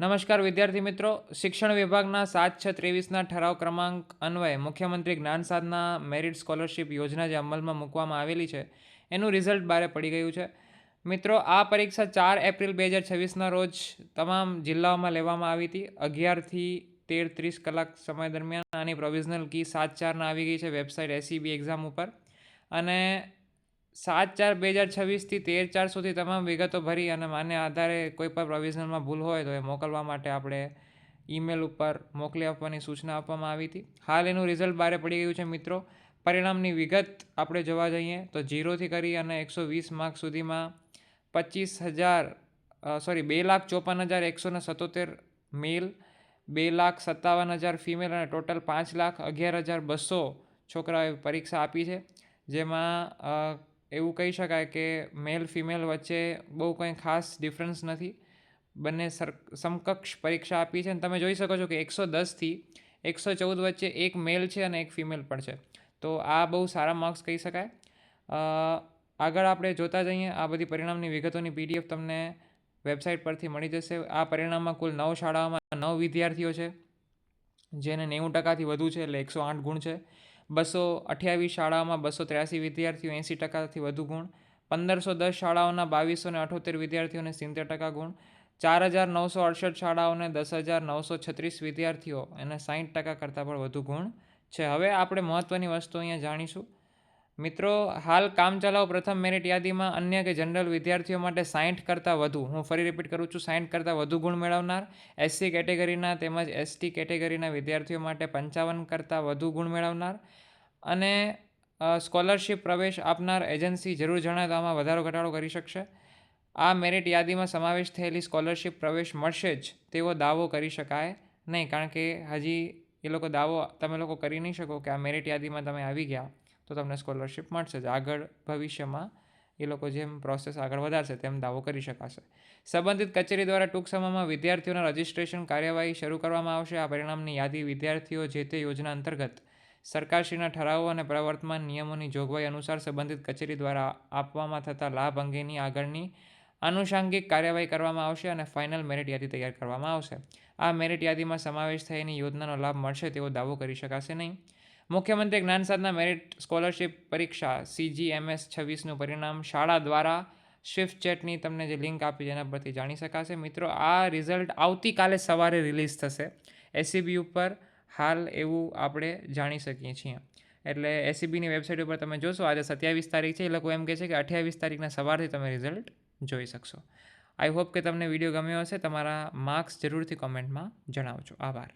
નમસ્કાર વિદ્યાર્થી મિત્રો, શિક્ષણ વિભાગના 7/6/23ના ઠરાવ ક્રમાંક અન્વયે મુખ્યમંત્રી જ્ઞાન સાધના મેરિટ સ્કોલરશિપ યોજના જે અમલમાં મૂકવામાં આવેલી છે એનું રિઝલ્ટ બહાર પડી ગયું છે. મિત્રો, આ પરીક્ષા 4 એપ્રિલ 2026ના રોજ તમામ જિલ્લાઓમાં લેવામાં આવી હતી. 11થી 13:30 કલાક સમય દરમિયાન આની પ્રોવિઝનલ કી 7/4ના આવી ગઈ છે વેબસાઇટ એસીબી એક્ઝામ ઉપર. અને 7/4/2026થી 13/4 સુધી તમામ વિગતો ભરી અને માન્ય આધારે કોઈ પણ પ્રોવિઝનલમાં ભૂલ હોય તો એ મોકલવા માટે આપણે ઈમેલ ઉપર મોકલી આપવાની સૂચના આપવામાં આવી હતી. હાલ એનું રિઝલ્ટ બહાર પડી ગયું છે. મિત્રો, પરિણામની વિગત આપણે જોવા જઈએ તો 0થી કરી અને 120 માર્ક સુધીમાં 2,54,177 મેલ, 2,57,000 ફિમેલ અને ટોટલ 5,11,200 છોકરાઓએ પરીક્ષા આપી છે. જેમાં એવું કહી શકાય કે મેલ ફિમેલ વચ્ચે બહુ કંઈ ખાસ ડિફરન્સ નથી. બંને સમકક્ષ પરીક્ષા આપી છે અને તમે જોઈ શકો છો કે 110થી 114 વચ્ચે એક મેલ છે અને એક ફિમેલ પણ છે. તો આ બહુ સારા માર્ક્સ કહી શકાય. આગળ આપણે જોતા જઈએ. આ બધી પરિણામની વિગતોની PDF તમને વેબસાઇટ પરથી મળી જશે. આ પરિણામમાં કુલ 9 શાળાઓમાં 9 વિદ્યાર્થીઓ છે જેને 90%થી વધુ છે, એટલે 108 ગુણ છે. 228 શાળાઓમાં 283 વિદ્યાર્થીઓ 80%થી વધુ ગુણ. 1510 શાળાઓના 2278 વિદ્યાર્થીઓને 70% ગુણ. 4,968 શાળાઓને 10,936 વિદ્યાર્થીઓ એને 60% કરતાં પણ વધુ ગુણ છે. હવે આપણે મહત્ત્વની વસ્તુ અહીંયા જાણીશું. મિત્રો, હાલ કામચલાઉ પ્રથમ મેરિટ યાદીમાં અન્ય કે જનરલ વિદ્યાર્થીઓ માટે 60 કરતાં વધુ, હું ફરી રિપીટ કરું છું, 60 કરતાં વધુ ગુણ મેળવનાર, SC કેટેગરીના તેમજ ST કેટેગરીના વિદ્યાર્થીઓ માટે 55 કરતાં વધુ ગુણ મેળવનાર અને સ્કોલરશિપ પ્રવેશ આપનાર એજન્સી જરૂર જણાય તો આમાં વધારો ઘટાડો કરી શકશે. આ મેરિટ યાદીમાં સમાવેશ થયેલી સ્કોલરશિપ પ્રવેશ મળશે જ તેવો દાવો કરી શકાય નહીં, કારણ કે હજી એ લોકો દાવો તમે લોકો કરી નહીં શકો કે આ મેરિટ યાદીમાં તમે આવી ગયા તો તમને સ્કોલરશિપ મળશે જ. આગળ ભવિષ્યમાં એ લોકો જેમ પ્રોસેસ આગળ વધારશે તેમ દાવો કરી શકાશે. સંબંધિત કચેરી દ્વારા ટૂંક સમયમાં વિદ્યાર્થીઓના રજિસ્ટ્રેશન કાર્યવાહી શરૂ કરવામાં આવશે. આ પરિણામની યાદી વિદ્યાર્થીઓ જે તે યોજના અંતર્ગત સરકારશ્રીના ઠરાવો અને પ્રવર્તમાન નિયમોની જોગવાઈ અનુસાર સંબંધિત કચેરી દ્વારા આપવામાં થતા લાભ અંગેની આગળની આનુષાંગિક કાર્યવાહી કરવામાં આવશે અને ફાઇનલ મેરિટ યાદી તૈયાર કરવામાં આવશે. આ મેરિટ યાદીમાં સમાવેશ થયેલી યોજનાનો લાભ મળશે તેવો દાવો કરી શકાશે નહીં. મુખ્યમંત્રી જ્ઞાન સાધના મેરિટ સ્કોલરશિપ પરીક્ષા CGMS 26નું પરિણામ શાળા દ્વારા સ્વિફ્ટ ચેટની તમને જે લિંક આપી છે એના પરથી જાણી શકાશે. મિત્રો, આ રિઝલ્ટ આવતીકાલે સવારે રિલીઝ થશે એસીબી ઉપર. હાલ એવું આપણે જાણી શકીએ છીએ. એટલે એસીબીની વેબસાઇટ ઉપર તમે જોશો, આજે 27 તારીખ છે, એ લોકો એમ કહે છે કે 28 તારીખના સવારથી તમે રિઝલ્ટ જોઈ શકશો. આઈ હોપ કે તમને વિડીયો ગમ્યો હશે. તમારા માર્ક્સ જરૂરથી કોમેન્ટમાં જણાવજો. આભાર.